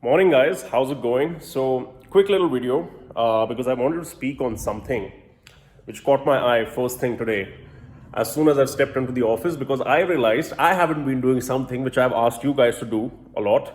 Morning, guys. How's it going? So, quick little video because I wanted to speak on something which caught my eye first thing today as soon as I stepped into the office because I realized I haven't been doing something which I've asked you guys to do a lot.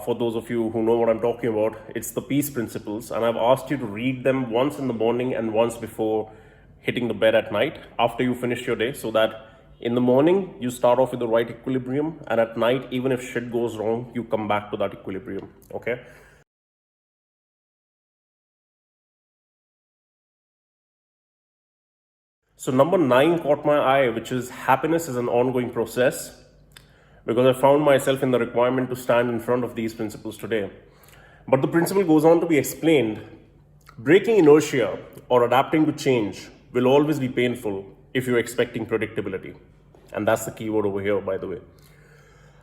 For those of you who know what I'm talking about, it's the peace principles, and I've asked you to read them once in the morning and once before hitting the bed at night after you finish your day, so that in the morning you start off with the right equilibrium, and at night, even if shit goes wrong, you come back to that equilibrium. Okay. So number 9 caught my eye, which is happiness is an ongoing process, because I found myself in the requirement to stand in front of these principles today. But the principle goes on to be explained. Breaking inertia or adapting to change will always be painful if you're expecting predictability. And that's the key word over here, by the way.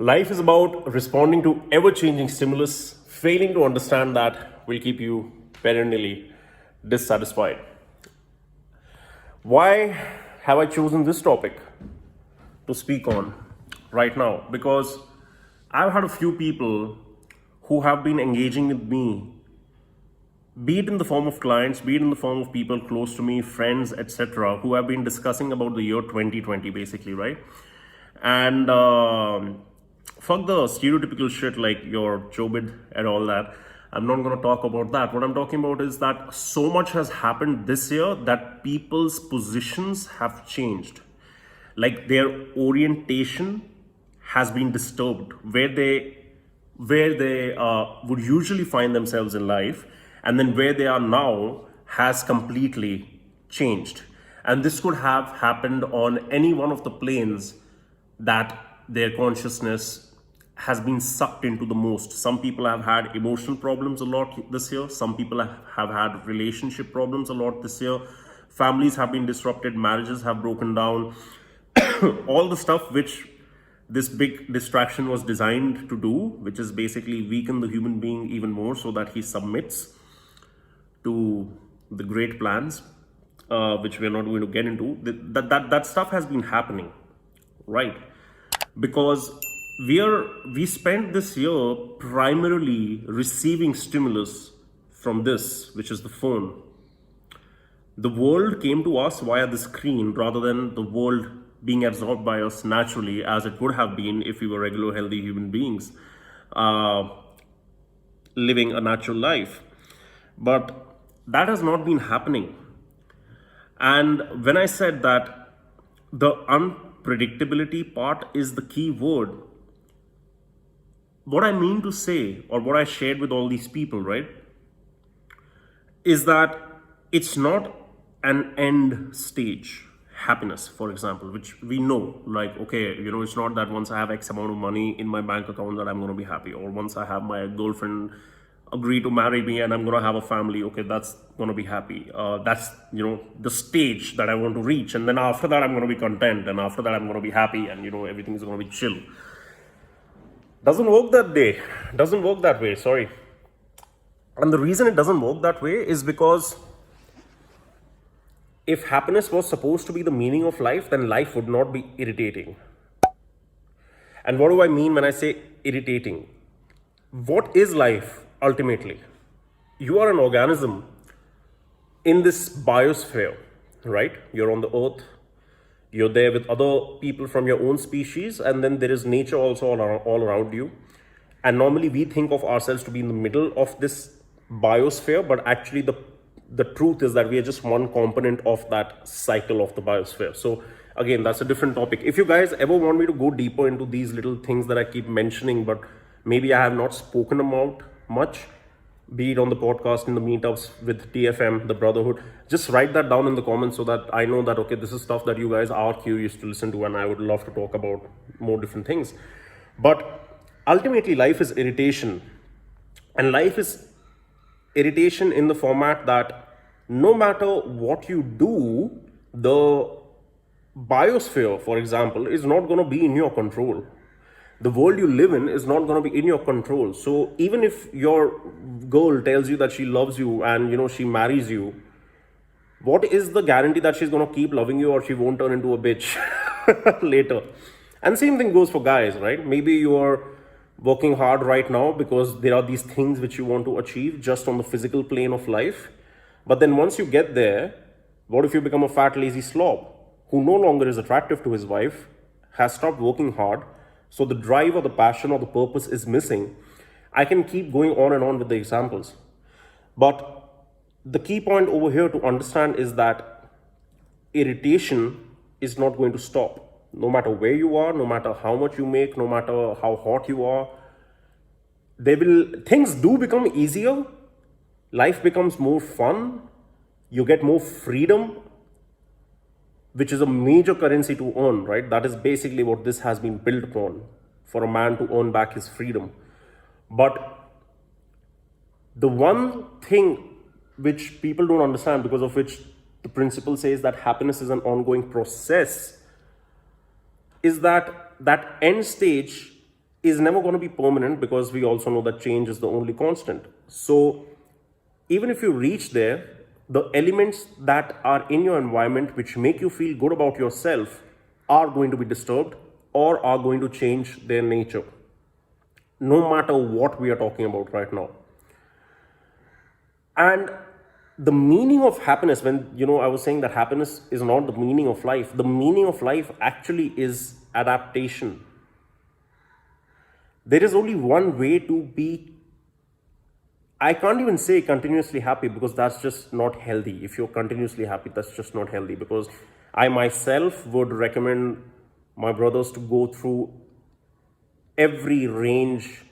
Life is about responding to ever changing stimulus. Failing to understand that will keep you perennially dissatisfied. Why have I chosen this topic to speak on right now? Because I've had a few people who have been engaging with me, be it in the form of clients, be it in the form of people close to me, friends, etc., who have been discussing about the year 2020, basically, right? And fuck the stereotypical shit like your Chobit and all that. I'm not going to talk about that. What I'm talking about is that so much has happened this year that people's positions have changed. Like their orientation has been disturbed, where they would usually find themselves in life, and then where they are now has completely changed. And this could have happened on any one of the planes that their consciousness has been sucked into the most. Some people have had emotional problems a lot this year. Some people have had relationship problems a lot this year. Families have been disrupted, marriages have broken down. All the stuff which this big distraction was designed to do, which is basically weaken the human being even more so that he submits to the great plans, which we're not going to get into. That stuff has been happening, right? Because we spent this year primarily receiving stimulus from this, which is the phone. The world came to us via the screen rather than the world being absorbed by us naturally, as it would have been if we were regular, healthy human beings living a natural life. But that has not been happening. And when I said that the unpredictability part is the key word, what I mean to say, or what I shared with all these people, right, is that it's not an end stage happiness, for example, which we know, like, okay, it's not that once I have X amount of money in my bank account that I'm going to be happy, or once I have my girlfriend agree to marry me and I'm going to have a family, okay, that's going to be happy. That's, the stage that I want to reach. And then after that, I'm going to be content. And after that, I'm going to be happy and, everything is going to be chill. Doesn't work that way, sorry. And the reason it doesn't work that way is because if happiness was supposed to be the meaning of life, then life would not be irritating. And what do I mean when I say irritating? What is life ultimately? You are an organism in this biosphere, right? You're on the earth. You're there with other people from your own species, and then there is nature also all around you. And normally we think of ourselves to be in the middle of this biosphere, but actually the truth is that we are just one component of that cycle of the biosphere. So again, that's a different topic. If you guys ever want me to go deeper into these little things that I keep mentioning, but maybe I have not spoken about much, be it on the podcast, in the meetups with TFM, the Brotherhood, just write that down in the comments so that I know that, okay, this is stuff that you guys are curious to listen to, and I would love to talk about more different things. But ultimately, life is irritation. And life is irritation in the format that no matter what you do, the biosphere, for example, is not going to be in your control. The world you live in is not going to be in your control. So even if your girl tells you that she loves you and she marries you, what is the guarantee that she's going to keep loving you or she won't turn into a bitch later? And same thing goes for guys, right? Maybe you're working hard right now because there are these things which you want to achieve just on the physical plane of life. But then once you get there, what if you become a fat, lazy slob who no longer is attractive to his wife, has stopped working hard, so the drive or the passion or the purpose is missing? I can keep going on and on with the examples. But the key point over here to understand is that irritation is not going to stop. No matter where you are, no matter how much you make, no matter how hot you are, things do become easier, life becomes more fun, you get more freedom, which is a major currency to earn, right? That is basically what this has been built upon, for a man to earn back his freedom. But the one thing which people don't understand, because of which the principle says that happiness is an ongoing process, is that that end stage is never going to be permanent, because we also know that change is the only constant. So even if you reach there, the elements that are in your environment which make you feel good about yourself are going to be disturbed or are going to change their nature, no matter what we are talking about right now. And the meaning of happiness, when I was saying that happiness is not the meaning of life, the meaning of life actually is adaptation. There is only one way to be, I can't even say continuously happy, because that's just not healthy. If you're continuously happy, that's just not healthy. Because I myself would recommend my brothers to go through every range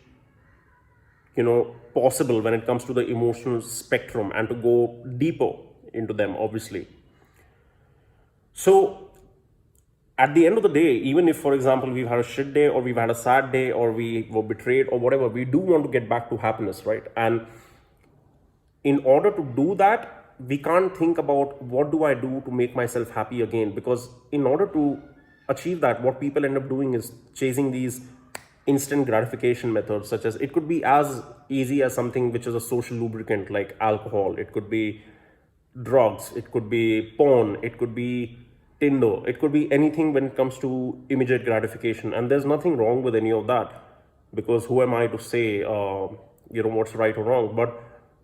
possible when it comes to the emotional spectrum, and to go deeper into them, obviously. So at the end of the day, even if, for example, we've had a shit day, or we've had a sad day, or we were betrayed, or whatever, we do want to get back to happiness, right? And in order to do that, we can't think about what do I do to make myself happy again, because in order to achieve that, what people end up doing is chasing these instant gratification methods, such as, it could be as easy as something which is a social lubricant like alcohol, it could be drugs, it could be porn, it could be Tinder, it could be anything when it comes to immediate gratification. And there's nothing wrong with any of that, because who am I to say what's right or wrong? But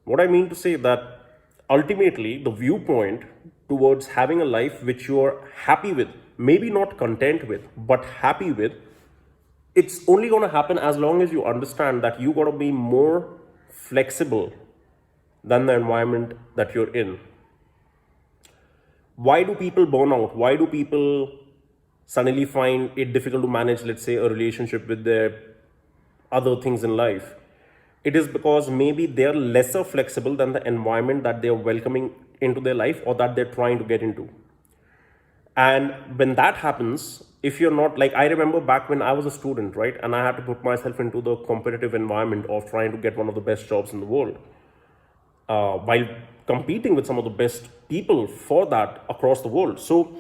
what I mean to say that ultimately the viewpoint towards having a life which you are happy with, maybe not content with, but happy with, it's only going to happen as long as you understand that you got to be more flexible than the environment that you're in. Why do people burn out? Why do people suddenly find it difficult to manage, let's say, a relationship with their other things in life? It is because maybe they're lesser flexible than the environment that they're welcoming into their life, or that they're trying to get into. And when that happens, if you're not, like, I remember back when I was a student, right, and I had to put myself into the competitive environment of trying to get one of the best jobs in the world, while competing with some of the best people for that across the world. So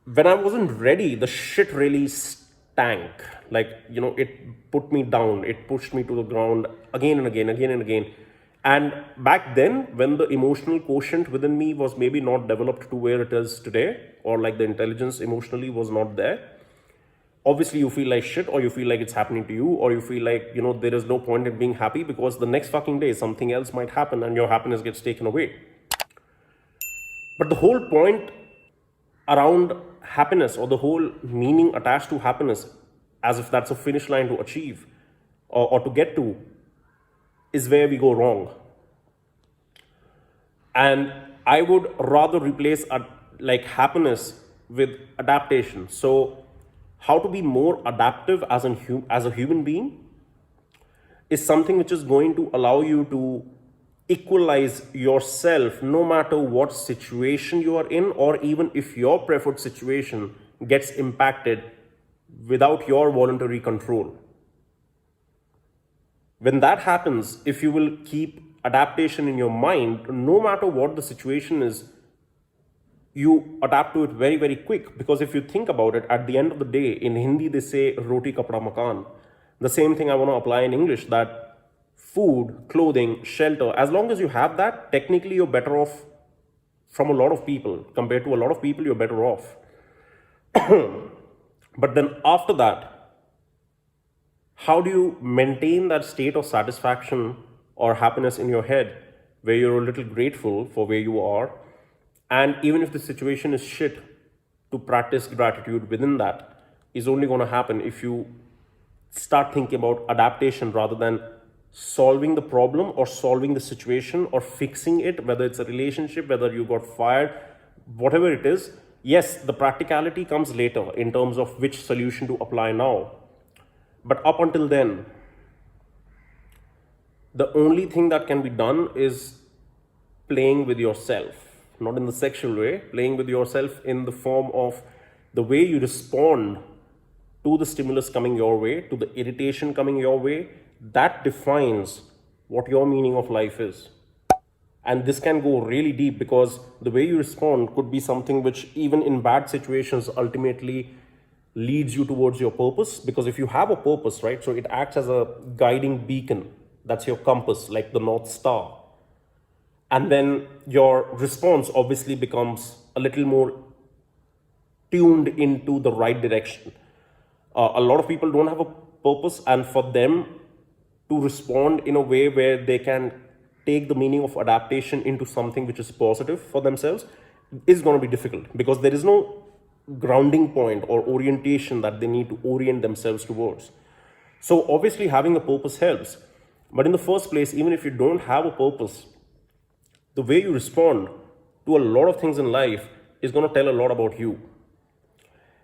when I wasn't ready, the shit really stank. Like, it put me down, it pushed me to the ground again and again, again and again. And back then, when the emotional quotient within me was maybe not developed to where it is today, or like the intelligence emotionally was not there, obviously you feel like shit, or you feel like it's happening to you, or you feel like, there is no point in being happy, because the next fucking day something else might happen and your happiness gets taken away. But the whole point around happiness, or the whole meaning attached to happiness, as if that's a finish line to achieve, or to get to, is where we go wrong. And I would rather replace like happiness with adaptation. So how to be more adaptive as a human being is something which is going to allow you to equalize yourself, no matter what situation you are in, or even if your preferred situation gets impacted without your voluntary control. When that happens, if you will keep adaptation in your mind, no matter what the situation is, you adapt to it very, very quick. Because if you think about it, at the end of the day, in Hindi, they say roti kapda makan. The same thing I want to apply in English, that food, clothing, shelter, as long as you have that, technically you're better off from a lot of people. Compared to a lot of people, you're better off. But then after that, how do you maintain that state of satisfaction or happiness in your head where you're a little grateful for where you are? And even if the situation is shit, to practice gratitude within that is only going to happen if you start thinking about adaptation rather than solving the problem or solving the situation or fixing it, whether it's a relationship, whether you got fired, whatever it is. Yes, the practicality comes later in terms of which solution to apply now. But up until then, the only thing that can be done is playing with yourself, not in the sexual way, playing with yourself in the form of the way you respond to the stimulus coming your way, to the irritation coming your way. That defines what your meaning of life is. And this can go really deep because the way you respond could be something which, even in bad situations, ultimately leads you towards your purpose. Because if you have a purpose, right, so it acts as a guiding beacon. That's your compass, like the North Star. And then your response obviously becomes a little more tuned into the right direction. A lot of people don't have a purpose, and for them to respond in a way where they can take the meaning of adaptation into something which is positive for themselves is going to be difficult because there is no grounding point or orientation that they need to orient themselves towards. So obviously having a purpose helps. But in the first place, even if you don't have a purpose, the way you respond to a lot of things in life is going to tell a lot about you.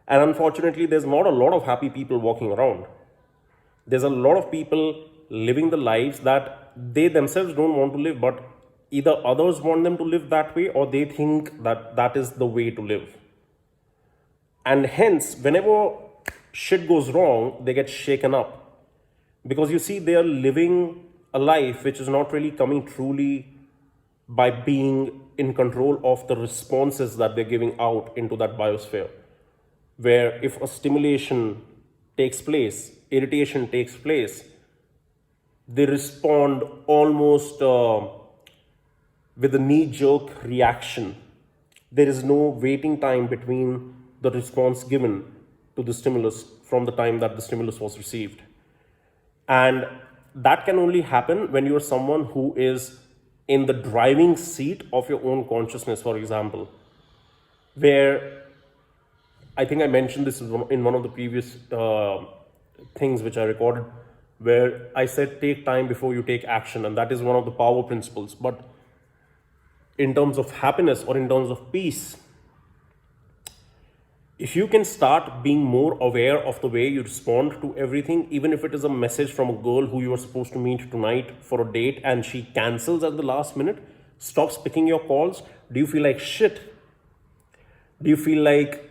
And unfortunately, there's not a lot of happy people walking around. There's a lot of people living the lives that they themselves don't want to live, but either others want them to live that way or they think that that is the way to live. And hence, whenever shit goes wrong, they get shaken up. Because you see, they are living a life which is not really coming truly by being in control of the responses that they're giving out into that biosphere. Where if a stimulation takes place, irritation takes place, they respond almost with a knee-jerk reaction. There is no waiting time between the response given to the stimulus from the time that the stimulus was received. And that can only happen when you're someone who is in the driving seat of your own consciousness, for example, where I think I mentioned this in one of the previous things which I recorded, where I said take time before you take action, and that is one of the power principles. But in terms of happiness or in terms of peace, if you can start being more aware of the way you respond to everything, even if it is a message from a girl who you are supposed to meet tonight for a date and she cancels at the last minute, stops picking your calls, do you feel like shit? Do you feel like,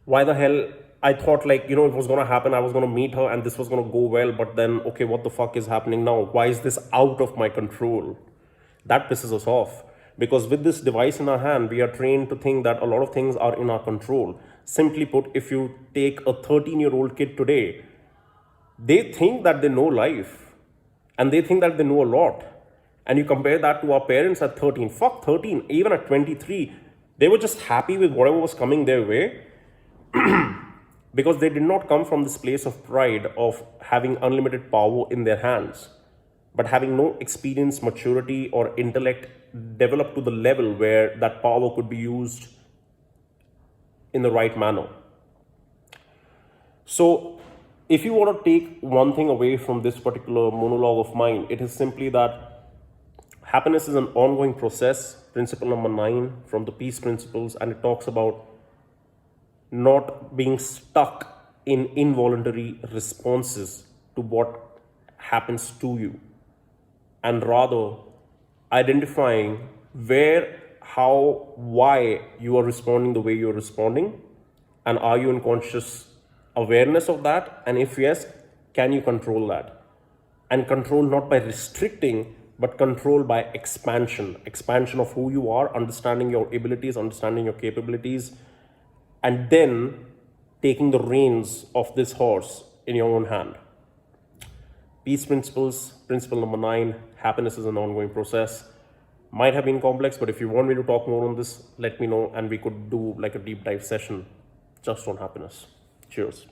why the hell, I thought like, it was going to happen, I was going to meet her and this was going to go well, but then, okay, what the fuck is happening now? Why is this out of my control? That pisses us off. Because with this device in our hand, we are trained to think that a lot of things are in our control. Simply put, if you take a 13-year-old kid today, they think that they know life and they think that they know a lot. And you compare that to our parents at 13, fuck 13, even at 23, they were just happy with whatever was coming their way because they did not come from this place of pride of having unlimited power in their hands, but having no experience, maturity, or intellect developed to the level where that power could be used in the right manner. So, if you want to take one thing away from this particular monologue of mine, it is simply that happiness is an ongoing process, principle number 9 from the peace principles, and it talks about not being stuck in involuntary responses to what happens to you, and rather identifying where, how, why you are responding the way you are responding, and are you in conscious awareness of that, and if yes, can you control that? And control not by restricting, but control by expansion of who you are, understanding your abilities, understanding your capabilities, and then taking the reins of this horse in your own hand. Peace principles, principle number 9, happiness is an ongoing process. Might have been complex, but if you want me to talk more on this, let me know and we could do like a deep dive session just on happiness. Cheers.